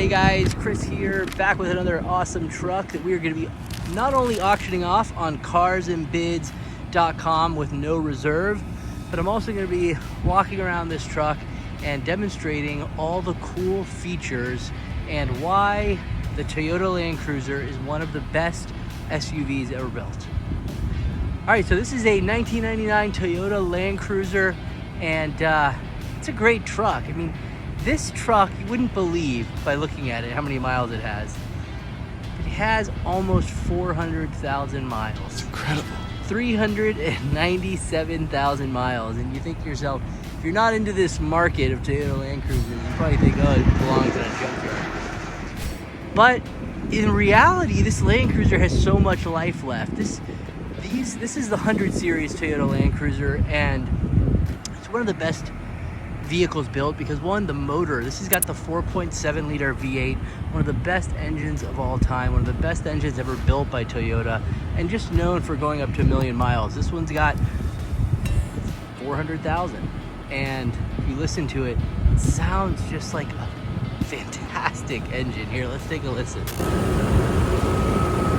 Hey guys, Chris here, back with another awesome truck that we are going to be not only auctioning off on carsandbids.com with no reserve, but I'm also going to be walking around this truck and demonstrating all the cool features and why the Toyota Land Cruiser is one of the best SUVs ever built. All right, so this is a 1999 Toyota Land Cruiser, and it's a great truck. I mean, this truck, you wouldn't believe by looking at it how many miles it has. It has almost 400,000 miles. It's incredible. 397,000 miles. And you think to yourself, if you're not into this market of Toyota Land Cruisers, you probably think, oh, it belongs in a junkyard. But in reality, this Land Cruiser has so much life left. This is the 100 Series Toyota Land Cruiser, and it's one of the best vehicles built because, one, the motor. This has got the 4.7 liter V8, one of the best engines of all time, one of the best engines ever built by Toyota, and just known for going up to 1 million miles. This one's got 400,000, and if you listen to it, it sounds just like a fantastic engine. Here, let's take a listen.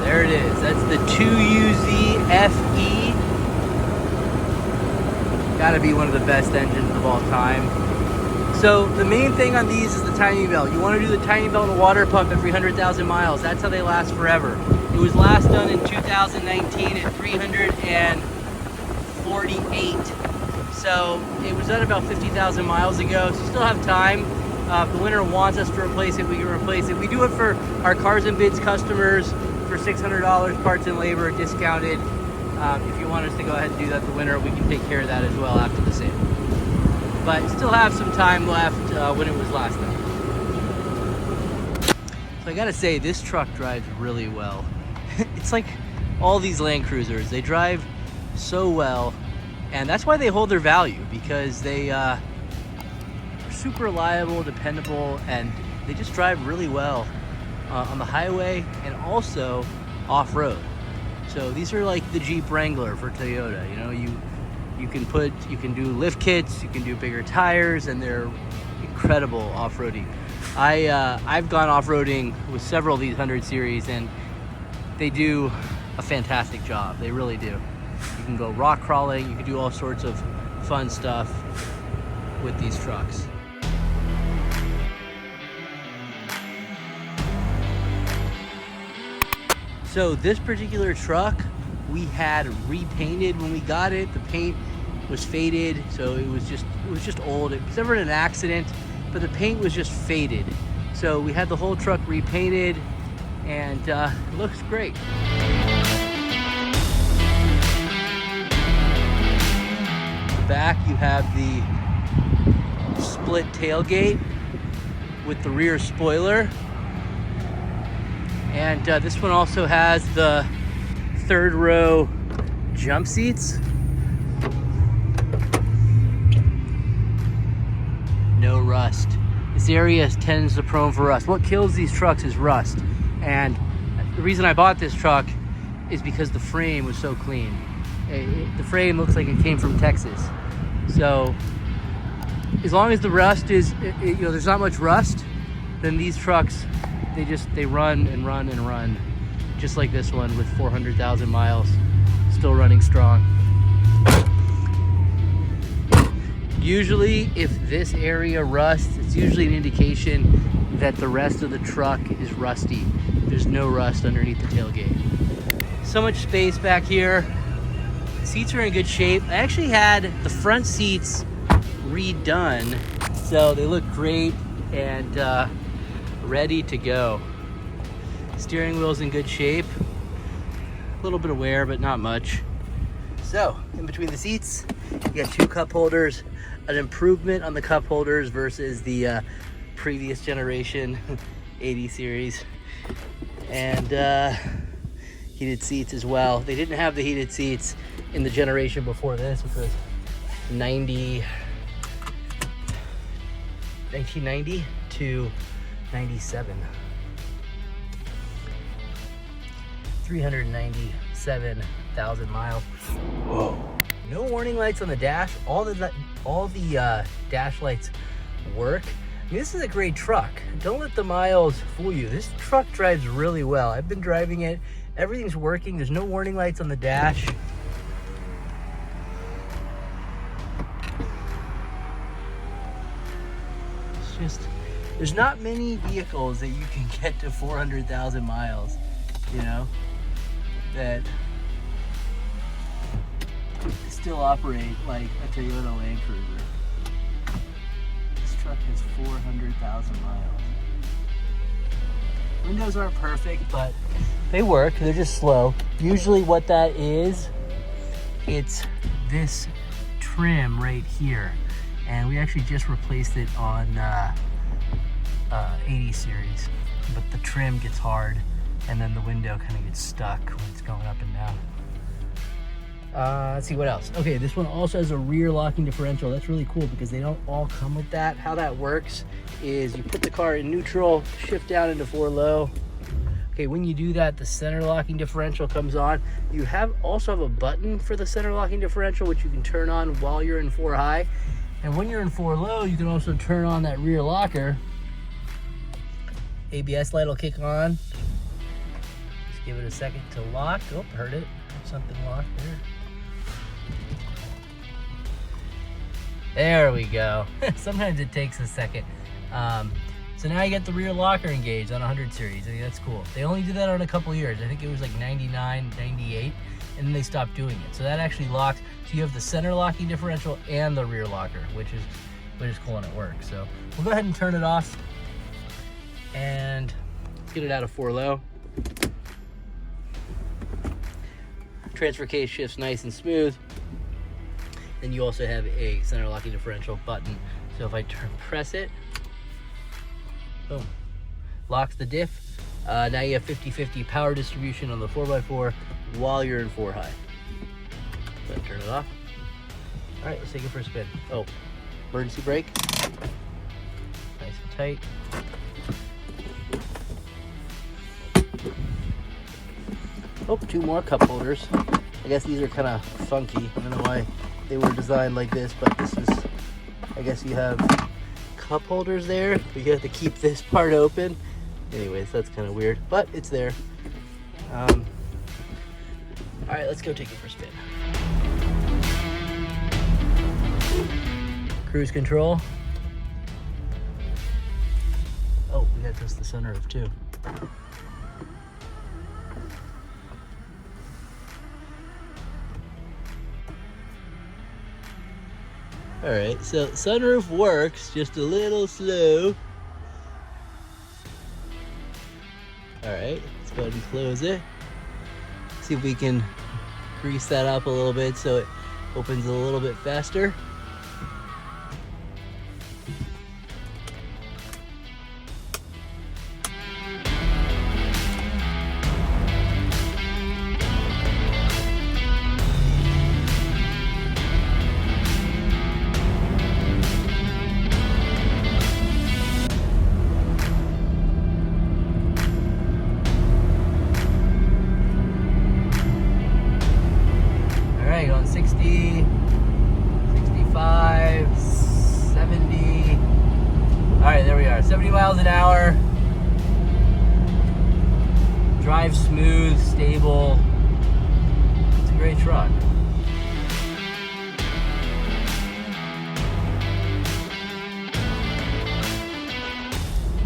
There it is. That's the 2UZ FE. Gotta be one of the best engines of all time. So the main thing on these is the timing belt. You want to do the timing belt and water pump every 100,000 miles. That's how they last forever. It was last done in 2019 at 348. So it was done about 50,000 miles ago. So you still have time. If the winner wants us to replace it, we can replace it. We do it for our Cars and Bids customers for $600, parts and labor discounted. If you want us to go ahead and do that, the winner, we can take care of that as well after the sale. But still have some time left when it was last done. So I gotta say, this truck drives really well. It's like all these Land Cruisers, they drive so well, and that's why they hold their value, because they are super reliable, dependable, and they just drive really well on the highway and also off-road. So these are like the Jeep Wrangler for Toyota. You know, you can do lift kits, you can do bigger tires, and they're incredible off-roading. I've gone off-roading with several of these 100 series, and they do a fantastic job. They really do. You can go rock crawling, you can do all sorts of fun stuff with these trucks. So this particular truck we had repainted when we got it. The paint was faded, so it was just old. It was never in an accident, but the paint was just faded. So we had the whole truck repainted, and it looks great. Back you have the split tailgate with the rear spoiler. And this one also has the third row jump seats. No rust. This area tends to prone for rust. What kills these trucks is rust. And the reason I bought this truck is because the frame was so clean. The frame looks like it came from Texas. So as long as the rust is, there's not much rust, then these trucks, they run and run and run, just like this one with 400,000 miles, still running strong. Usually, if this area rusts, it's usually an indication that the rest of the truck is rusty. There's no rust underneath the tailgate. So much space back here. The seats are in good shape. I actually had the front seats redone, so they look great and ready to go. Steering wheel's in good shape. A little bit of wear, but not much. So, in between the seats, you got two cup holders, an improvement on the cup holders versus the previous generation 80 series. And heated seats as well. They didn't have the heated seats in the generation before this, which was 1990 to 97. 397,000 miles. Whoa. No warning lights on the dash. All the dash lights work. I mean, this is a great truck. Don't let the miles fool you. This truck drives really well. I've been driving it. Everything's working. There's no warning lights on the dash. It's just, there's not many vehicles that you can get to 400,000 miles, you know, that still operate like a Toyota Land Cruiser. This truck has 400,000 miles. Windows aren't perfect, but they work. They're just slow. Usually what that is, it's this trim right here. And we actually just replaced it on 80 series. But the trim gets hard, and then the window kind of gets stuck when it's going up and down. Let's see what else. Okay, this one also has a rear locking differential. That's really cool because they don't all come with that. How that works is you put the car in neutral, shift down into 4 low. Okay, when you do that, the center locking differential comes on. You also have a button for the center locking differential, which you can turn on while you're in 4 high. And when you're in 4 low, you can also turn on that rear locker. ABS light will kick on. Just give it a second to lock. Oh, heard it. Something locked there. There we go. Sometimes it takes a second. So now you get the rear locker engaged on 100 series. I think that's cool. They only did that on a couple years. I think it was like 99, 98, and then they stopped doing it. So that actually locks. So you have the center locking differential and the rear locker, which is cool and it works. So we'll go ahead and turn it off and let's get it out of 4 low. Transfer case shifts nice and smooth. Then you also have a center locking differential button. So if I press it, boom, locks the diff. Now you have 50-50 power distribution on the 4x4 while you're in 4 high. So turn it off. All right, let's take it for a spin. Oh, emergency brake. Nice and tight. Oh, 2 more cup holders. I guess these are kind of funky. I don't know why they were designed like this, but this is, I guess you have cup holders there, but you have to keep this part open. Anyways, that's kind of weird, but it's there. All right, let's go take it for a spin. Cruise control. Oh, we gotta test the sunroof too. All right, so sunroof works, just a little slow. All right, let's go ahead and close it. See if we can grease that up a little bit so it opens a little bit faster. Going 60, 65, 70. All right, there we are, 70 miles an hour. Drives smooth, stable. It's a great truck.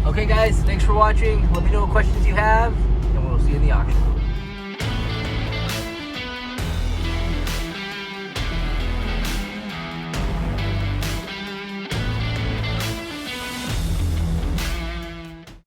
Okay guys, thanks for watching. Let me know what questions you have, and we'll see you in the auction.